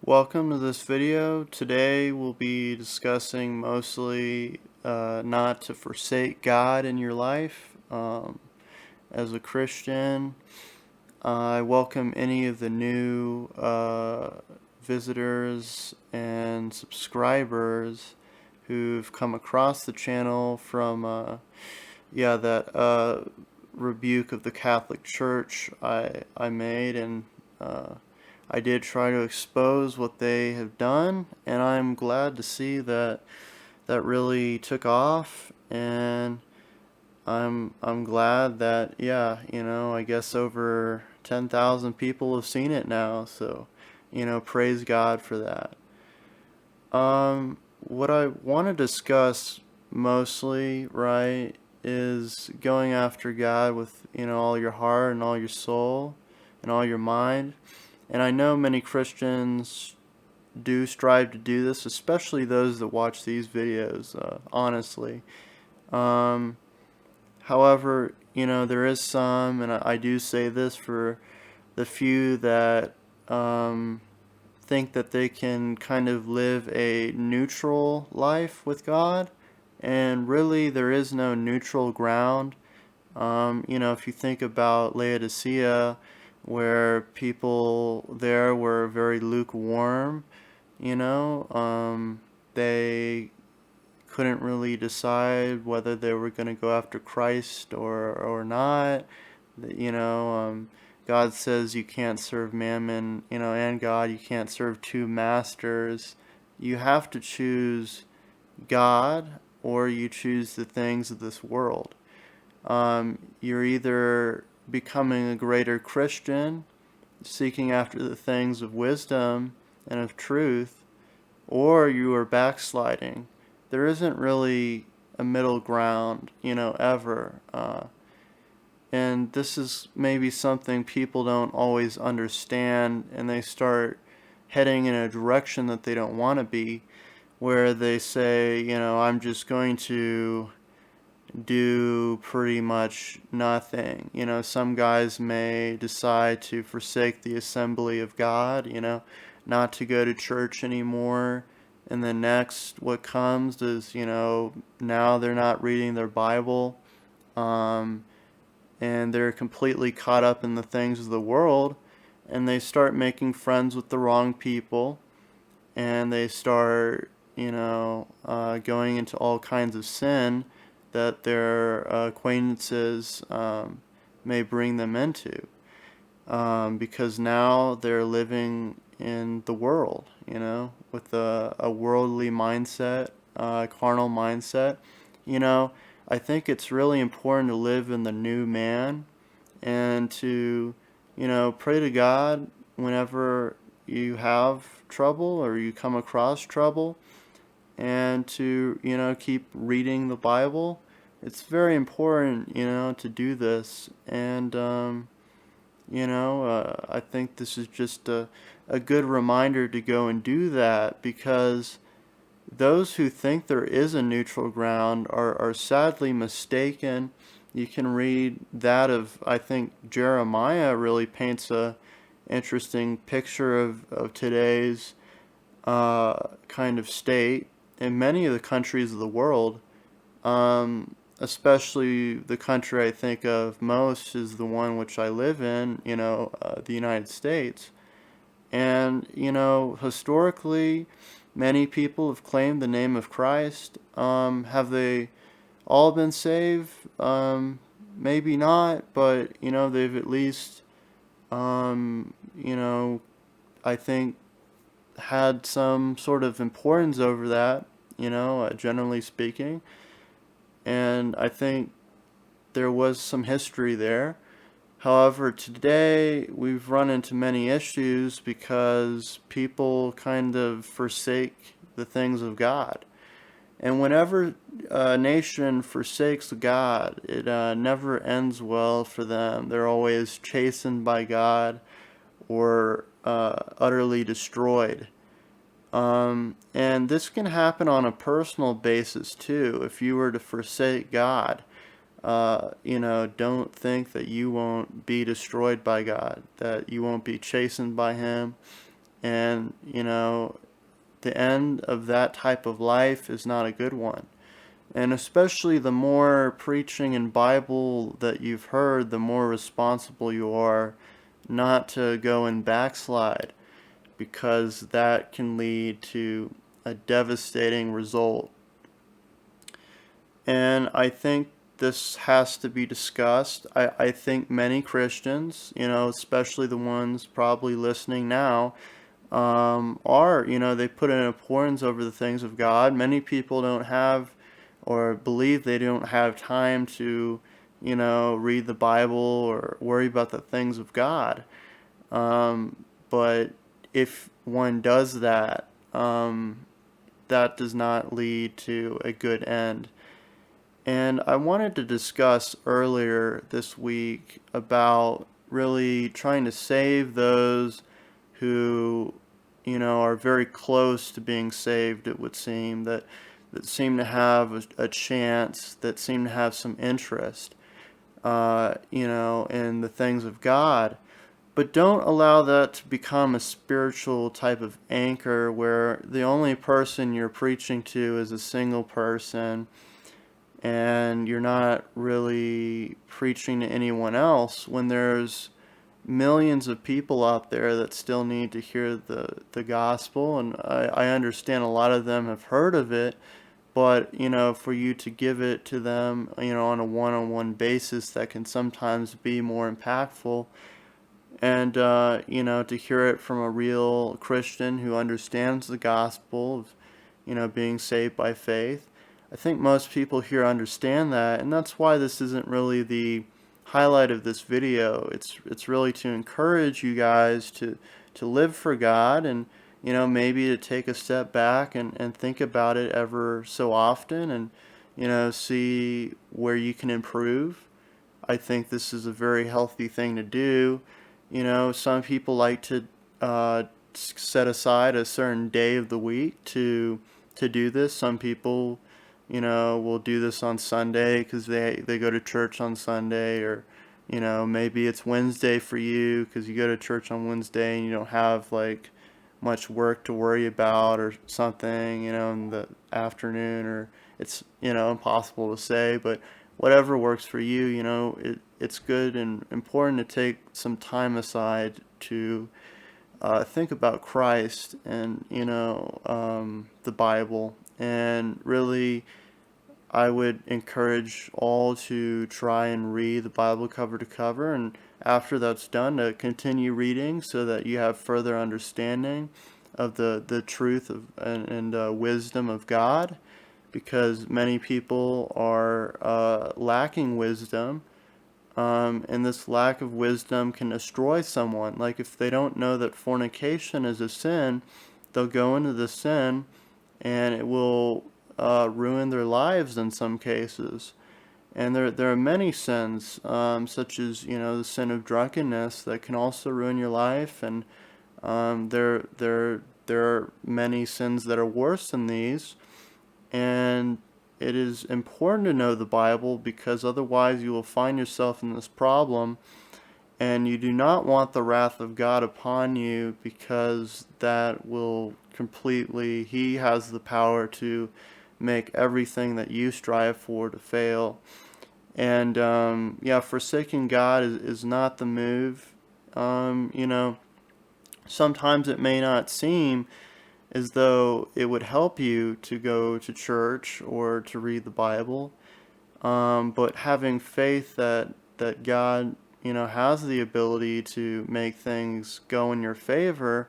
Welcome to this video. Today we'll be discussing mostly not to forsake God in your life. As a Christian, I welcome any of the new visitors and subscribers who've come across the channel from that rebuke of the Catholic Church I made, and I did try to expose what they have done, and I'm glad to see that really took off, and I'm glad that I guess over 10,000 people have seen it now, so praise God for that. What I want to discuss mostly, right, is going after God with all your heart and all your soul and all your mind. And I know many Christians do strive to do this, especially those that watch these videos, honestly. Um, However, there is some, and I do say this for the few that think that they can kind of live a neutral life with God, and really there is no neutral ground. If you think about Laodicea, where people there were very lukewarm, they couldn't really decide whether they were going to go after Christ or not. God says you can't serve mammon, and God. You can't serve two masters. You have to choose God, or you choose the things of this world. You're either becoming a greater Christian, seeking after the things of wisdom and of truth, or you are backsliding. There isn't really a middle ground, ever. And this is maybe something people don't always understand, and they start heading in a direction that they don't want to be, where they say, I'm just going to do pretty much nothing. Some guys may decide to forsake the assembly of God, not to go to church anymore. And then next, what comes is, now they're not reading their Bible, and they're completely caught up in the things of the world, and they start making friends with the wrong people, and they start, going into all kinds of sin that their acquaintances may bring them into, because now they're living in the world, with a worldly mindset, carnal mindset. I think it's really important to live in the new man, and to, pray to God whenever you have trouble or you come across trouble, and to, keep reading the Bible. It's very important, to do this, and I think this is just a good reminder to go and do that, because those who think there is a neutral ground are sadly mistaken. You can read that of, I think Jeremiah really paints a interesting picture of today's kind of state in many of the countries of the world. Especially the country I think of most is the one which I live in, the United States. And, historically, many people have claimed the name of Christ. Have they all been saved? Maybe not, but, they've at least, I think had some sort of importance over that, generally speaking. And I think there was some history there. However, today we've run into many issues because people kind of forsake the things of God. And whenever a nation forsakes God, it never ends well for them. They're always chastened by God, or utterly destroyed. And this can happen on a personal basis too. If you were to forsake God, don't think that you won't be destroyed by God, that you won't be chastened by Him, And, the end of that type of life is not a good one. And especially the more preaching and Bible that you've heard, the more responsible you are not to go and backslide, because that can lead to a devastating result. And I think this has to be discussed. I think many Christians, especially the ones probably listening now, they put an importance over the things of God. Many people don't have, or believe they don't have time to, read the Bible or worry about the things of God. But if one does that, that does not lead to a good end. And I wanted to discuss earlier this week about really trying to save those who, are very close to being saved, it would seem, that seem to have a chance, that seem to have some interest, in the things of God. But don't allow that to become a spiritual type of anchor where the only person you're preaching to is a single person, and you're not really preaching to anyone else, when there's millions of people out there that still need to hear the gospel. And I understand a lot of them have heard of it, but for you to give it to them on a one-on-one basis, that can sometimes be more impactful. And to hear it from a real Christian who understands the gospel of being saved by faith. I think most people here understand that, and that's why this isn't really the highlight of this video. It's really to encourage you guys to live for God, and maybe to take a step back and think about it ever so often, and see where you can improve. I think this is a very healthy thing to do. Some people like to set aside a certain day of the week to do this. Some people will do this on Sunday because they go to church on Sunday, or maybe it's Wednesday for you because you go to church on Wednesday and you don't have like much work to worry about or something in the afternoon, or it's impossible to say. But whatever works for you, it's good and important to take some time aside to think about Christ and the Bible. And really, I would encourage all to try and read the Bible cover to cover, and after that's done, to continue reading so that you have further understanding of the truth of and wisdom of God, because many people are lacking wisdom, and this lack of wisdom can destroy someone. Like if they don't know that fornication is a sin, they'll go into the sin, and it will ruin their lives in some cases. And there are many sins, such as the sin of drunkenness, that can also ruin your life. And there are many sins that are worse than these. And it is important to know the Bible, because otherwise you will find yourself in this problem, and you do not want the wrath of God upon you, because that will completely, He has the power to make everything that you strive for to fail. And forsaking God is not the move. Sometimes it may not seem as though it would help you to go to church or to read the Bible, but having faith that God has the ability to make things go in your favor,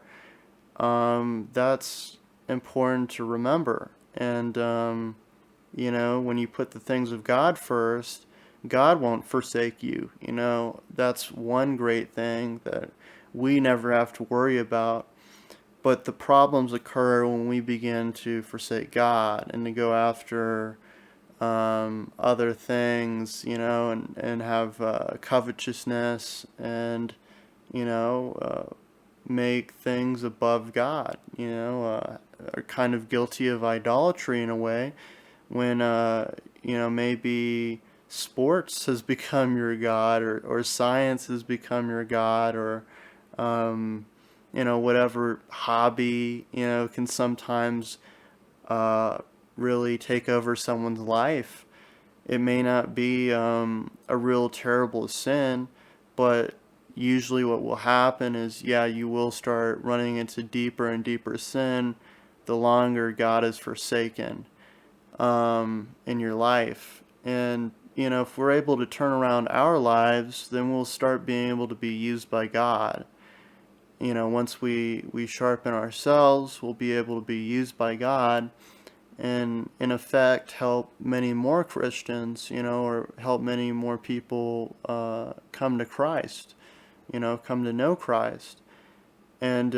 that's important to remember. And when you put the things of God first, God won't forsake you. That's one great thing that we never have to worry about. But the problems occur when we begin to forsake God and to go after other things, and have covetousness, and make things above God, are kind of guilty of idolatry in a way, when maybe sports has become your God, or science has become your God, or whatever hobby, can sometimes really take over someone's life. It may not be a real terrible sin, but usually what will happen is, yeah, you will start running into deeper and deeper sin the longer God is forsaken in your life. And, if we're able to turn around our lives, then we'll start being able to be used by God. Once we sharpen ourselves, we'll be able to be used by God and in effect help many more Christians, or help many more people come to Christ, come to know Christ. And,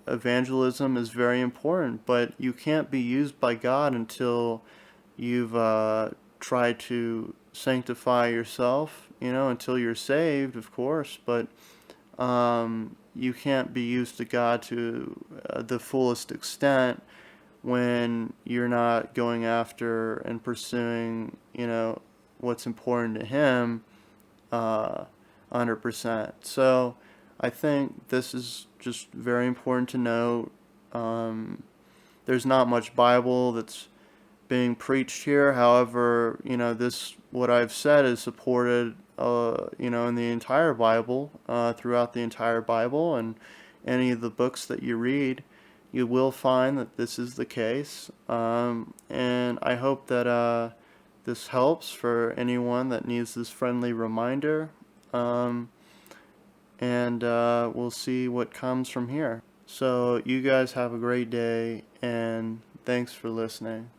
evangelism is very important, but you can't be used by God until you've tried to sanctify yourself, until you're saved, of course, but you can't be used to God to the fullest extent when you're not going after and pursuing, what's important to Him 100%. So I think this is just very important to note. There's not much Bible that's being preached here. However, what I've said is supported, in the entire Bible, throughout the entire Bible, and any of the books that you read, you will find that this is the case. And I hope that this helps for anyone that needs this friendly reminder. And we'll see what comes from here. So you guys have a great day, and thanks for listening.